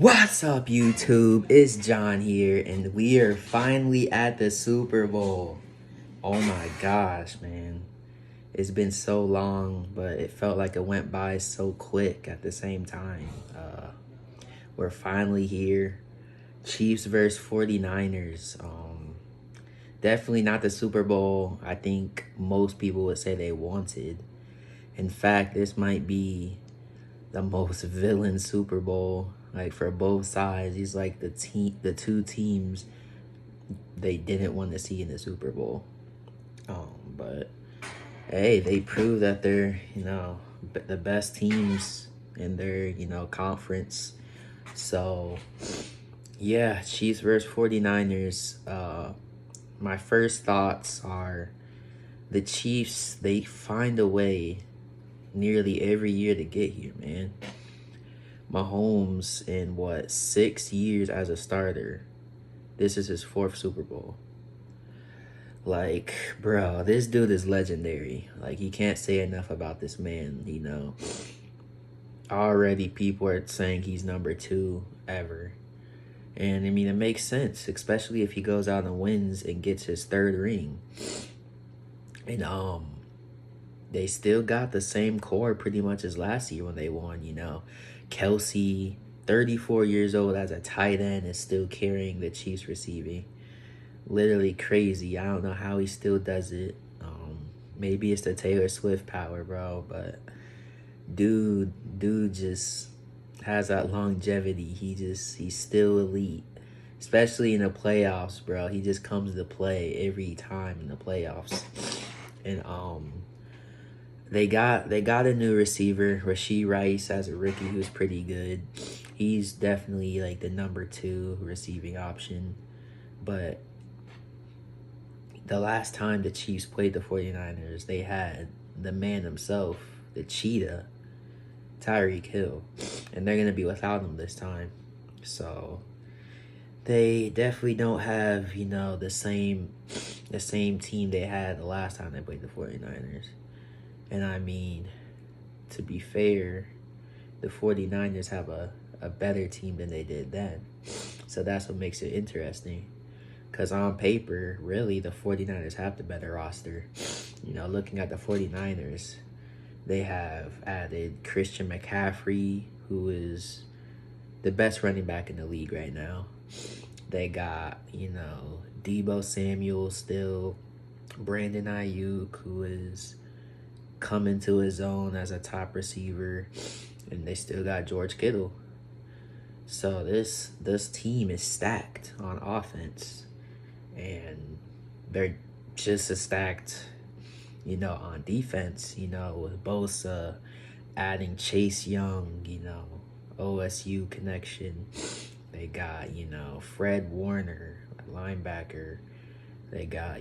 What's up, YouTube? It's John here, and we are finally at the Super Bowl. Oh my gosh, man. It's been so long, but it felt like it went by so quick at the same time. We're finally here. Chiefs versus 49ers. Definitely not the Super Bowl I think most people would say they wanted. In fact, this might be the most villain Super Bowl, like for both sides. He's like the two teams they didn't want to see in the Super Bowl. But hey, they proved that they're the best teams in their conference. So yeah, Chiefs versus 49ers. My first thoughts are the Chiefs. They find a way nearly every year to get here, man. Mahomes in 6 years as a starter. This is his fourth Super Bowl. Like, bro, this dude is legendary. Like, you can't say enough about this man, Already people are saying he's number 2 ever. And I mean, it makes sense, especially if he goes out and wins and gets his third ring. And they still got the same core pretty much as last year when they won, Kelsey, 34 years old as a tight end, is still carrying the Chiefs receiving. Literally crazy. I don't know how he still does it. Maybe it's the Taylor Swift power, bro, but dude just has that longevity. He's still elite. Especially in the playoffs, bro. He just comes to play every time in the playoffs. And they got a new receiver, Rashee Rice, as a rookie, who's pretty good. He's definitely like the number 2 receiving option. But the last time the Chiefs played the 49ers, they had the man himself, the cheetah, Tyreek Hill. And they're going to be without him this time. So they definitely don't have, the same team they had the last time they played the 49ers. And I mean, to be fair, the 49ers have a better team than they did then. So that's what makes it interesting. Because on paper, really, the 49ers have the better roster. Looking at the 49ers, they have added Christian McCaffrey, who is the best running back in the league right now. They got, Deebo Samuel still, Brandon Ayuk, who is coming to his own as a top receiver, and they still got George Kittle. So this team is stacked on offense, and they're just as stacked, on defense, with Bosa, adding Chase Young, OSU connection. They got, Fred Warner, linebacker. They got,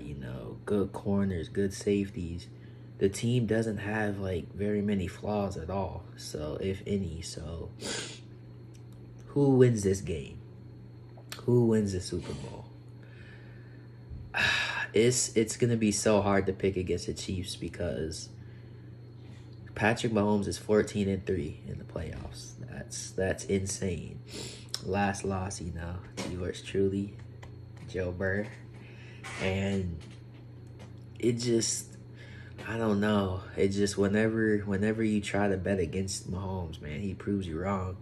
good corners, good safeties. The team doesn't have, very many flaws at all. So, if any. So, who wins this game? Who wins the Super Bowl? It's going to be so hard to pick against the Chiefs because Patrick Mahomes is 14-3 in the playoffs. That's insane. Last loss, yours truly, Joe Burrow. And it just, I don't know. It just, whenever you try to bet against Mahomes, man, he proves you wrong.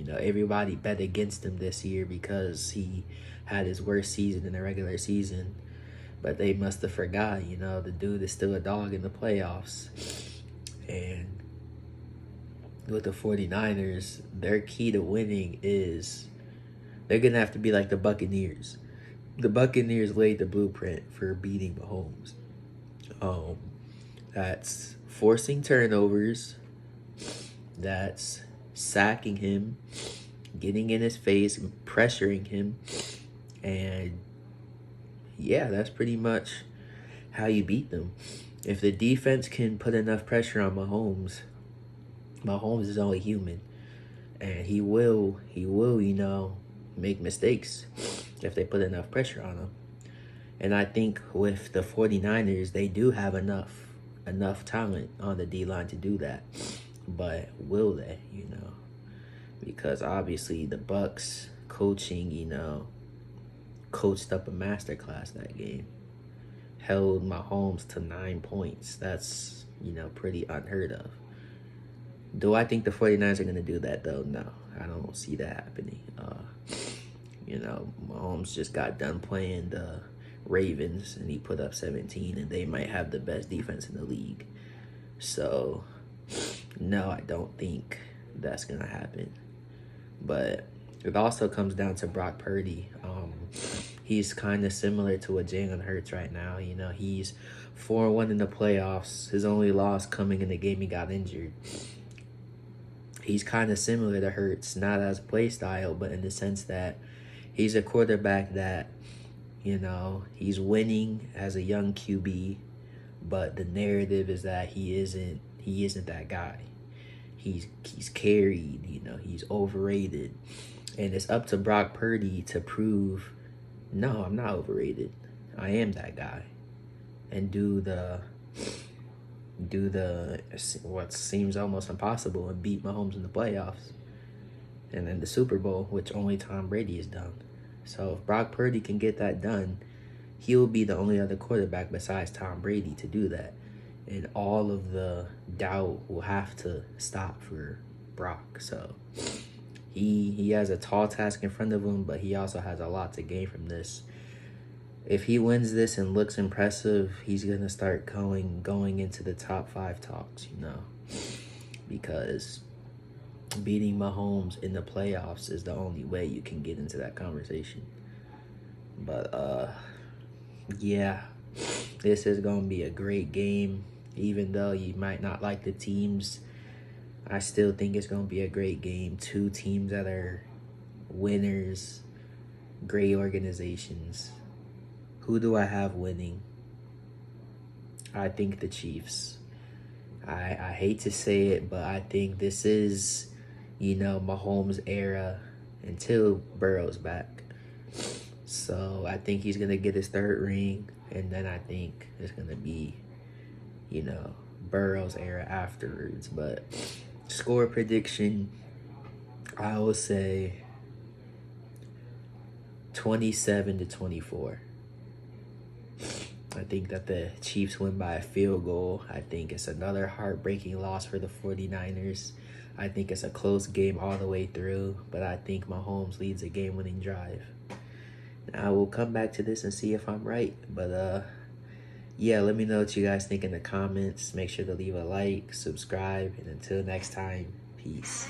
Everybody bet against him this year because he had his worst season in the regular season. But they must have forgot, the dude is still a dog in the playoffs. And with the 49ers, their key to winning is they're going to have to be like the Buccaneers. The Buccaneers laid the blueprint for beating Mahomes. That's forcing turnovers. That's sacking him, getting in his face, pressuring him. And yeah, that's pretty much how you beat them. If the defense can put enough pressure on Mahomes is only human. And he will, make mistakes if they put enough pressure on him. And I think with the 49ers, they do have enough talent on the D-line to do that. But will they, because obviously the Bucks coaching, coached up a masterclass that game. Held Mahomes to 9 points. That's, pretty unheard of. Do I think the 49ers are going to do that, though? No, I don't see that happening. Mahomes just got done playing the Ravens, and he put up 17, and they might have the best defense in the league. So, no, I don't think that's going to happen. But it also comes down to Brock Purdy. He's kind of similar to what Jalen Hurts right now. He's 4-1 in the playoffs. His only loss coming in the game he got injured. He's kind of similar to Hurts, not as play style, but in the sense that he's a quarterback that, he's winning as a young QB, but the narrative is that he isn't that guy. He's carried, he's overrated. And it's up to Brock Purdy to prove, no, I'm not overrated. I am that guy. And do the what seems almost impossible and beat Mahomes in the playoffs and then the Super Bowl, which only Tom Brady has done. So if Brock Purdy can get that done, he'll be the only other quarterback besides Tom Brady to do that. And all of the doubt will have to stop for Brock. So he has a tall task in front of him, but he also has a lot to gain from this. If he wins this and looks impressive, he's going to start going into the top 5 talks, because beating Mahomes in the playoffs is the only way you can get into that conversation. But, yeah, this is going to be a great game. Even though you might not like the teams, I still think it's going to be a great game. 2 teams that are winners, great organizations. Who do I have winning? I think the Chiefs. I hate to say it, but I think this is, Mahomes' era until Burrow's back. So I think he's going to get his 3rd ring, and then I think it's going to be, Burrow's era afterwards. But score prediction, I will say 27-24. I think that the Chiefs win by a field goal. I think it's another heartbreaking loss for the 49ers. I think it's a close game all the way through, but I think Mahomes leads a game-winning drive. I will come back to this and see if I'm right, but yeah, let me know what you guys think in the comments. Make sure to leave a like, subscribe, and until next time, peace.